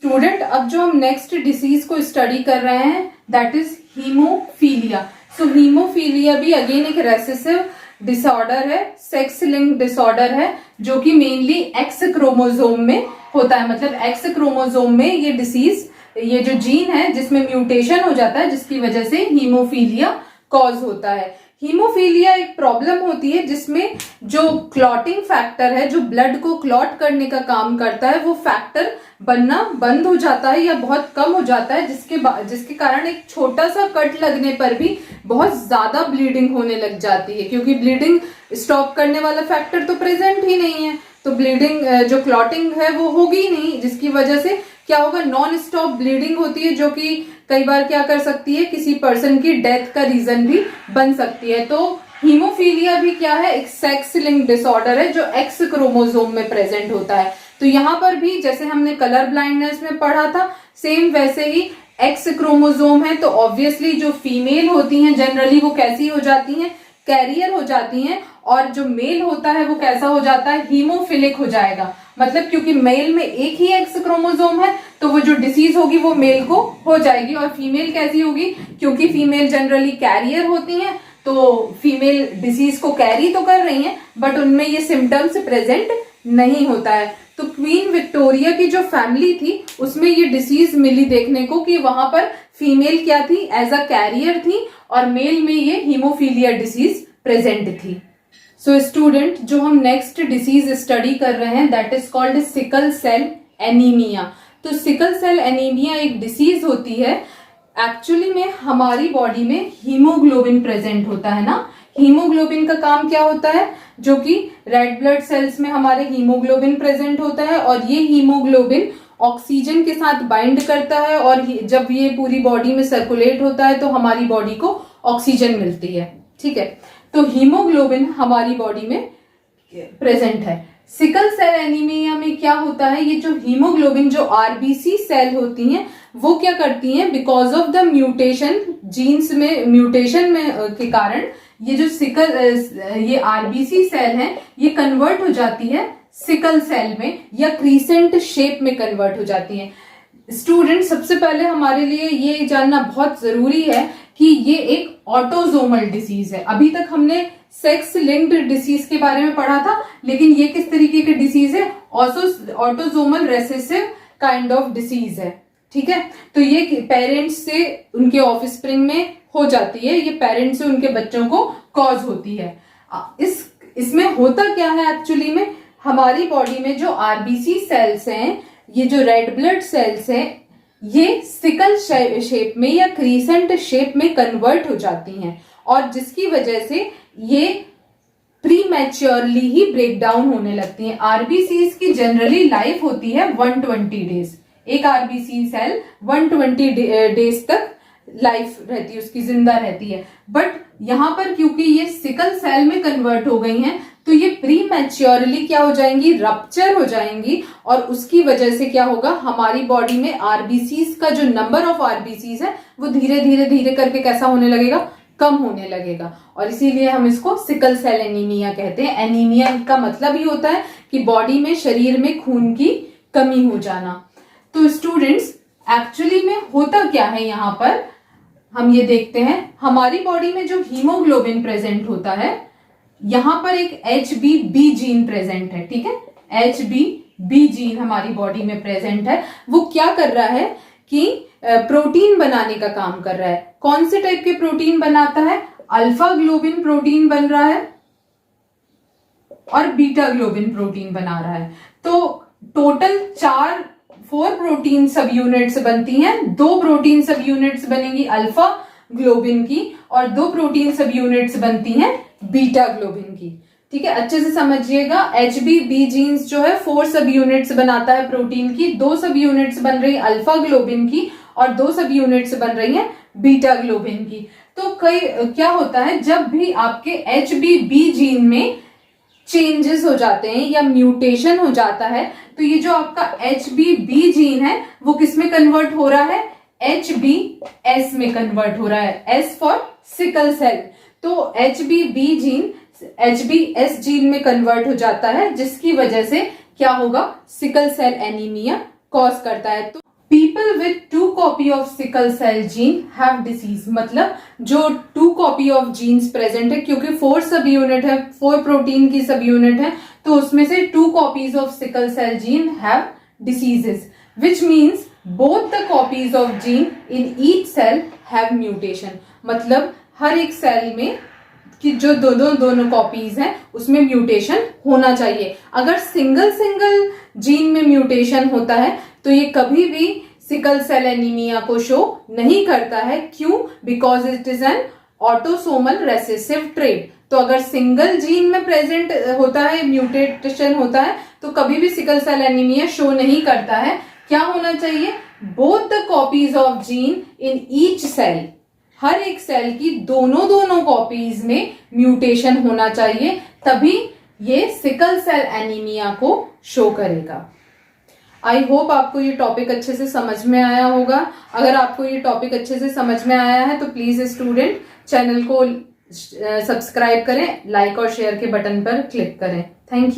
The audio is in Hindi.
स्टूडेंट, अब जो हम नेक्स्ट डिसीज को स्टडी कर रहे हैं that is haemophilia. So haemophilia भी अगेन एक रेसेसिव डिसऑर्डर है, सेक्स लिंक डिसऑर्डर है, जो कि मेनली एक्स क्रोमोसोम में होता है। मतलब एक्स क्रोमोसोम में ये डिसीज, ये जो जीन है जिसमें म्यूटेशन हो जाता है, जिसकी वजह से हीमोफीलिया कॉज होता है। हीमोफीलिया एक प्रॉब्लम होती है जिसमें जो क्लॉटिंग फैक्टर है, जो ब्लड को क्लॉट करने का काम करता है, वो फैक्टर बनना बंद हो जाता है या बहुत कम हो जाता है, जिसके कारण एक छोटा सा कट लगने पर भी बहुत ज्यादा ब्लीडिंग होने लग जाती है, क्योंकि ब्लीडिंग स्टॉप करने वाला फैक्टर तो प्रेजेंट ही नहीं है, तो ब्लीडिंग जो क्लॉटिंग है वो होगी ही नहीं, जिसकी वजह से क्या होगा, नॉन स्टॉप ब्लीडिंग होती है, जो कि कई बार क्या कर सकती है, किसी पर्सन की डेथ का रीजन भी बन सकती है। तो हीमोफीलिया भी क्या है, एक सेक्स लिंक डिसऑर्डर है जो एक्स क्रोमोसोम में प्रेजेंट होता है। तो यहाँ पर भी जैसे हमने कलर ब्लाइंडनेस में पढ़ा था, सेम वैसे ही एक्स क्रोमोसोम है, तो ऑब्वियसली जो फीमेल होती हैं जनरली वो कैसी हो जाती हैं, कैरियर हो जाती हैं, और जो मेल होता है वो कैसा हो जाता है, हीमोफिलिक हो जाएगा। मतलब क्योंकि मेल में एक ही एक्स क्रोमोसोम है, तो वो जो डिसीज होगी वो मेल को हो जाएगी। और फीमेल कैसी होगी, क्योंकि फीमेल जनरली कैरियर होती हैं, तो फीमेल डिसीज को कैरी तो कर रही हैं, बट उनमें ये सिम्टम्स प्रेजेंट नहीं होता है। तो क्वीन विक्टोरिया की जो फैमिली थी उसमें ये डिसीज मिली देखने को, कि वहां पर फीमेल क्या थी, एज अ कैरियर थी, और मेल में ये हीमोफीलिया डिसीज प्रेजेंट थी। सो स्टूडेंट, जो हम नेक्स्ट डिसीज स्टडी कर रहे हैं that is called sickle cell anaemia. तो सिकल सेल एनीमिया एक डिसीज होती है, एक्चुअली में हमारी बॉडी में हीमोग्लोबिन प्रेजेंट होता है ना। हीमोग्लोबिन का काम क्या होता है, जो कि रेड ब्लड सेल्स में हमारे हीमोग्लोबिन प्रेजेंट होता है, और ये हीमोग्लोबिन ऑक्सीजन के साथ बाइंड करता है, और जब ये पूरी बॉडी में सर्कुलेट होता है तो हमारी बॉडी को ऑक्सीजन मिलती है। ठीक है, तो हीमोग्लोबिन हमारी बॉडी में प्रेजेंट है। सिकल सेल एनीमिया में क्या होता है, ये जो हीमोग्लोबिन, जो आरबीसी सेल होती हैं, वो क्या करती हैं, because of the mutation, genes में म्यूटेशन में के कारण ये जो ये आरबीसी सेल है ये कन्वर्ट हो जाती है सिकल सेल में, या क्रीसेंट शेप में कन्वर्ट हो जाती है। स्टूडेंट, सबसे पहले हमारे लिए ये जानना बहुत जरूरी है कि ये एक ऑटोजोमल डिसीज है। अभी तक हमने सेक्स लिंक्ड डिसीज के बारे में पढ़ा था, लेकिन ये किस तरीके के डिसीज है, autosomal recessive kind of disease है। ठीक है, तो ये पेरेंट्स से उनके ऑफस्प्रिंग में हो जाती है, ये पेरेंट्स से उनके बच्चों को कॉज होती है। इसमें होता क्या है, एक्चुअली में हमारी बॉडी में जो आरबीसी सेल्स हैं, ये जो रेड ब्लड सेल्स हैं, ये सिकल शेप में या क्रीसेंट शेप में कन्वर्ट हो जाती हैं, और जिसकी वजह से ये प्रीमैच्योरली ही ब्रेक डाउन होने लगती हैं। आरबीसी की जनरली लाइफ होती है 120 डेज। एक आरबीसी सेल 120 डेज तक लाइफ रहती है, उसकी जिंदा रहती है। बट यहां पर क्योंकि ये सिकल सेल में कन्वर्ट हो गई हैं, तो ये प्रीमैच्योरली क्या हो जाएंगी, रप्चर हो जाएंगी, और उसकी वजह से क्या होगा, हमारी बॉडी में आरबीसीज का जो नंबर ऑफ आरबीसीज है वो धीरे धीरे धीरे करके कैसा होने लगेगा, कम होने लगेगा, और इसीलिए हम इसको सिकल सेल एनीमिया कहते हैं। एनीमिया का मतलब ही होता है कि बॉडी में, शरीर में खून की कमी हो जाना। तो स्टूडेंट्स, एक्चुअली में होता क्या है, यहाँ पर हम ये देखते हैं, हमारी बॉडी में जो हीमोग्लोबिन प्रेजेंट होता है, यहां पर एक HBB जीन प्रेजेंट है। ठीक है, HBB जीन हमारी बॉडी में प्रेजेंट है। वो क्या कर रहा है कि प्रोटीन बनाने का काम कर रहा है। कौन से टाइप के प्रोटीन बनाता है, अल्फा ग्लोबिन प्रोटीन बन रहा है और बीटा ग्लोबिन प्रोटीन बना रहा है। तो टोटल 4 प्रोटीन सब यूनिट्स बनती हैं। 2 प्रोटीन सब यूनिट्स बनेंगी अल्फा ग्लोबिन की, और 2 प्रोटीन सब यूनिट्स बनती हैं बीटा ग्लोबिन की। ठीक है, अच्छे से समझिएगा। HBB जीन्स जो है 4 सब यूनिट्स बनाता है प्रोटीन की, 2 सब यूनिट्स बन रही अल्फा ग्लोबिन की, और 2 सब यूनिट्स बन रही हैं बीटा ग्लोबिन की। तो क्या होता है, जब भी आपके HBB जीन में चेंजेस हो जाते हैं या म्यूटेशन हो जाता है, तो ये जो आपका HBB जीन है वो किस में कन्वर्ट हो रहा है, HBS में कन्वर्ट हो रहा है, S फॉर सिकल सेल। तो HBB जीन HBS जीन में कन्वर्ट हो जाता है, जिसकी वजह से क्या होगा, सिकल सेल एनीमिया कॉज करता है। तो people with 2 copy of sickle cell gene have disease, मतलब जो 2 copy of genes present है, क्योंकि 4 सब यूनिट है, 4 प्रोटीन की सब यूनिट है, तो उसमें से 2 copies of sickle cell gene have diseases, which means both the copies of gene in each cell have mutation. मतलब हर एक सेल में कि जो दोनों कॉपीज हैं उसमें म्यूटेशन होना चाहिए. अगर सिंगल जीन में म्यूटेशन होता है तो ये कभी भी सिकल सेल एनीमिया को शो नहीं करता है. क्यों? Because it is an autosomal recessive trait. तो अगर सिंगल जीन में प्रेजेंट होता है, म्यूटेशन होता है, तो कभी भी सिकल सेल एनीमिया शो नहीं करता है. क्या होना चाहिए? Both the copies of gene in each cell, हर एक सेल की दोनों कॉपीज में म्यूटेशन होना चाहिए, तभी ये सिकल सेल एनीमिया को शो करेगा. आई होप आपको ये टॉपिक अच्छे से समझ में आया होगा. अगर आपको ये टॉपिक अच्छे से समझ में आया है तो प्लीज स्टूडेंट चैनल को सब्सक्राइब करें, लाइक और शेयर के बटन पर क्लिक करें. Thank you.